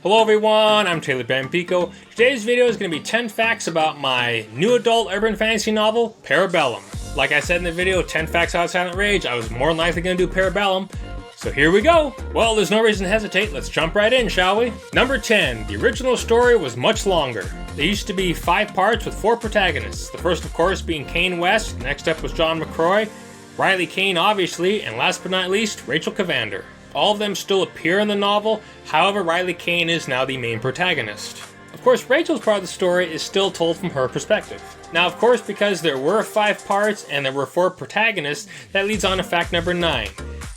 Hello everyone, I'm Taylor Bampico. Today's video is going to be 10 facts about my new adult urban fantasy novel, Bellum. Like I said in the video, 10 facts about Silent Rage, I was more than likely going to do Bellum. So here we go. Well, there's no reason to hesitate, let's jump right in, shall we? Number 10, the original story was much longer. There used to be 5 parts with 4 protagonists. The first, of course, being Kane West, next up was John McCroy, Riley Kane, obviously, and last but not least, Rachel Cavander. All of them still appear in the novel, however Riley Kane is now the main protagonist. Of course, Rachel's part of the story is still told from her perspective. Now, of course, because there were 5 parts and there were 4 protagonists, that leads on to fact number 9.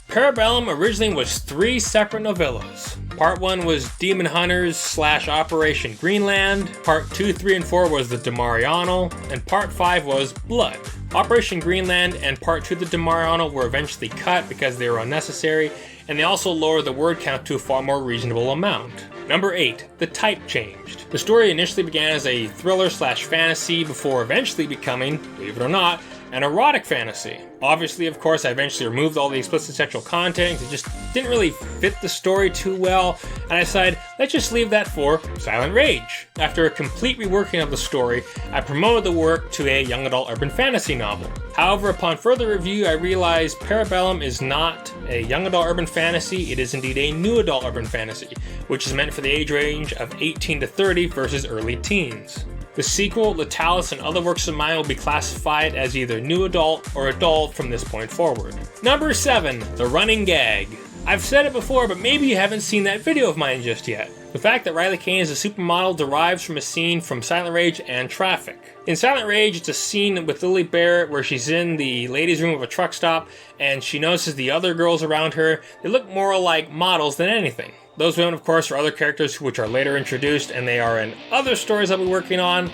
Bellum originally was 3 separate novellas. Part 1 was Demon Hunters / Operation Greenland, Part 2, 3, and 4 was the Demariano, and Part 5 was Blood. Operation Greenland and Part 2 of the Demariano were eventually cut because they were unnecessary, and they also lowered the word count to a far more reasonable amount. Number 8, the type changed. The story initially began as a thriller / fantasy before eventually becoming, believe it or not, an erotic fantasy. Obviously, of course, I eventually removed all the explicit sexual content. It just didn't really fit the story too well, and I decided, let's just leave that for Silent Rage. After a complete reworking of the story, I promoted the work to a young adult urban fantasy novel. However, upon further review, I realized Bellum is not a young adult urban fantasy, it is indeed a new adult urban fantasy, which is meant for the age range of 18 to 30 versus early teens. The sequel, The Talus, and other works of mine will be classified as either new adult or adult from this point forward. Number 7, the running gag. I've said it before, but maybe you haven't seen that video of mine just yet. The fact that Riley Kane is a supermodel derives from a scene from Silent Rage and Traffic. In Silent Rage, it's a scene with Lily Barrett where she's in the ladies' room of a truck stop and she notices the other girls around her. They look more like models than anything. Those women, of course, are other characters which are later introduced, and they are in other stories I'll be working on,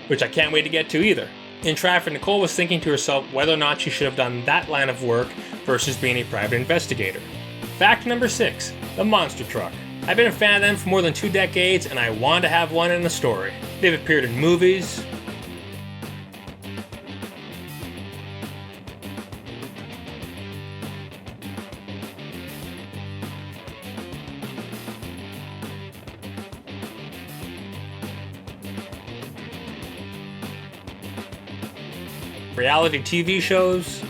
which I can't wait to get to either. In Traffic, Nicole was thinking to herself whether or not she should have done that line of work versus being a private investigator. Fact number 6, the monster truck. I've been a fan of them for more than 2 decades, and I wanted to have one in a story. They've appeared in movies, reality TV shows,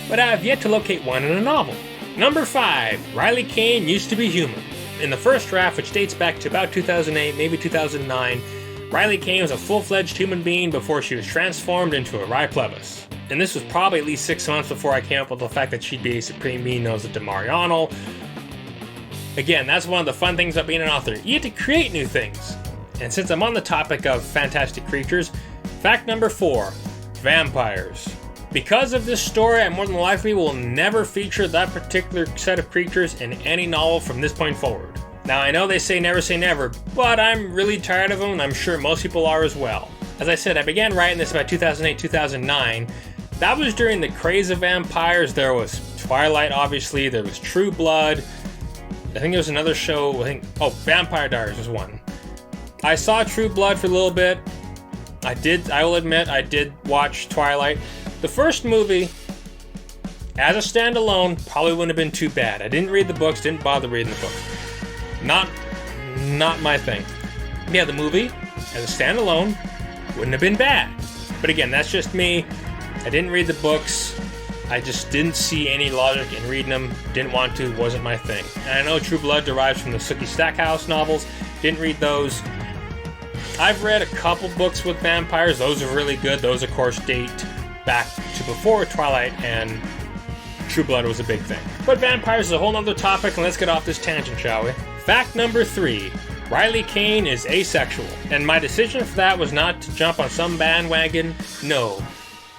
but I have yet to locate one in a novel. Number 5, Riley Kane used to be human. In the first draft, which dates back to about 2008, maybe 2009, Riley Kane was a full-fledged human being before she was transformed into a Wright plebis. And this was probably at least 6 months before I came up with the fact that she'd be a supreme being known as the Demariano. Again, that's one of the fun things about being an author. You get to create new things. And since I'm on the topic of fantastic creatures, fact number 4, vampires. Because of this story, I more than likely will never feature that particular set of creatures in any novel from this point forward. Now, I know they say never, but I'm really tired of them, and I'm sure most people are as well. As I said, I began writing this about 2008, 2009. That was during the craze of vampires. There was Twilight, obviously. There was True Blood. I think there was another show, Vampire Diaries was one. I saw True Blood for a little bit. I will admit, I did watch Twilight. The first movie, as a standalone, probably wouldn't have been too bad. I didn't read the books, didn't bother reading the books. Not my thing. Yeah, the movie, as a standalone, wouldn't have been bad. But again, that's just me. I didn't read the books. I just didn't see any logic in reading them. Didn't want to, wasn't my thing. And I know True Blood derives from the Sookie Stackhouse novels. Didn't read those. I've read a couple books with vampires. Those are really good. Those, of course, date back to before Twilight and True Blood was a big thing. But vampires is a whole nother topic, and let's get off this tangent, shall we? Fact number 3. Riley Kane is asexual. And my decision for that was not to jump on some bandwagon. No.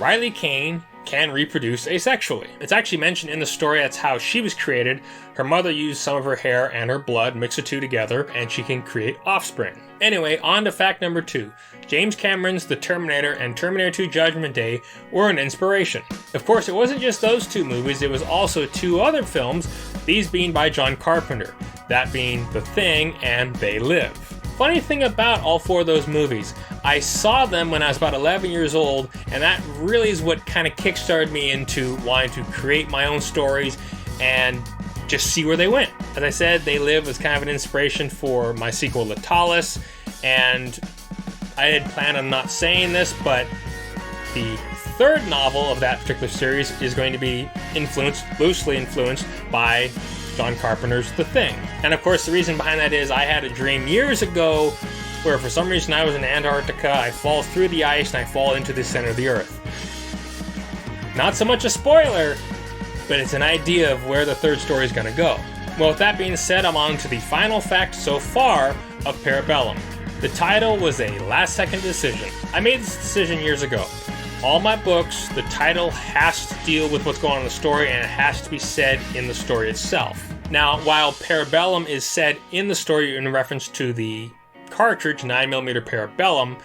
Riley Kane can reproduce asexually. It's actually mentioned in the story that's how she was created. Her mother used some of her hair and her blood, mix the two together, and she can create offspring. Anyway, on to fact number 2. James Cameron's The Terminator and Terminator 2 Judgment Day were an inspiration. Of course, it wasn't just those 2 movies, it was also 2 other films, these being by John Carpenter, that being The Thing and They Live. funny thing about all 4 of those movies, I saw them when I was about 11 years old, and that really is what kind of kickstarted me into wanting to create my own stories and just see where they went. As I said, they live as kind of an inspiration for my sequel, Latalis, and I had planned on not saying this, but the 3rd novel of that particular series is going to be loosely influenced by John Carpenter's The Thing. And of course, the reason behind that is I had a dream years ago where for some reason I was in Antarctica, I fall through the ice, and I fall into the center of the Earth. Not so much a spoiler, but it's an idea of where the 3rd story is going to go. Well, with that being said, I'm on to the final fact so far of Parabellum. The title was a last-second decision. I made this decision years ago. All my books, the title has to deal with what's going on in the story, and it has to be said in the story itself. Now, while Parabellum is said in the story in reference to the cartridge 9mm Parabellum,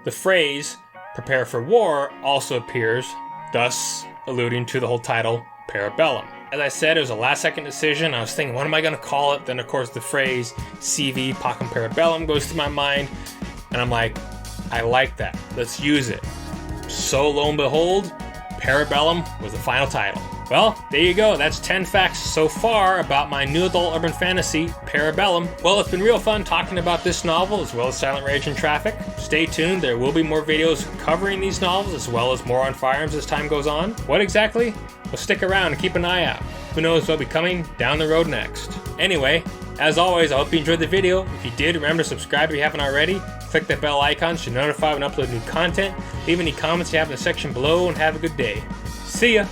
the phrase "prepare for war" also appears, thus alluding to the whole title Parabellum. As I said, it was a last-second decision. I was thinking, what am I going to call it? Then, of course, the phrase CV Pacem Parabellum goes through my mind, and I'm like, I like that. Let's use it. So lo and behold, Parabellum was the final title. Well, there you go. That's 10 facts so far about my new adult urban fantasy, Parabellum. Well, it's been real fun talking about this novel as well as Silent Rage and Traffic. Stay tuned. There will be more videos covering these novels as well as more on firearms as time goes on. What exactly? Well, stick around and keep an eye out. Who knows what'll be coming down the road next. Anyway, as always, I hope you enjoyed the video. If you did, remember to subscribe if you haven't already. Click that bell icon to notify when I upload new content. Leave any comments you have in the section below, and have a good day. See ya!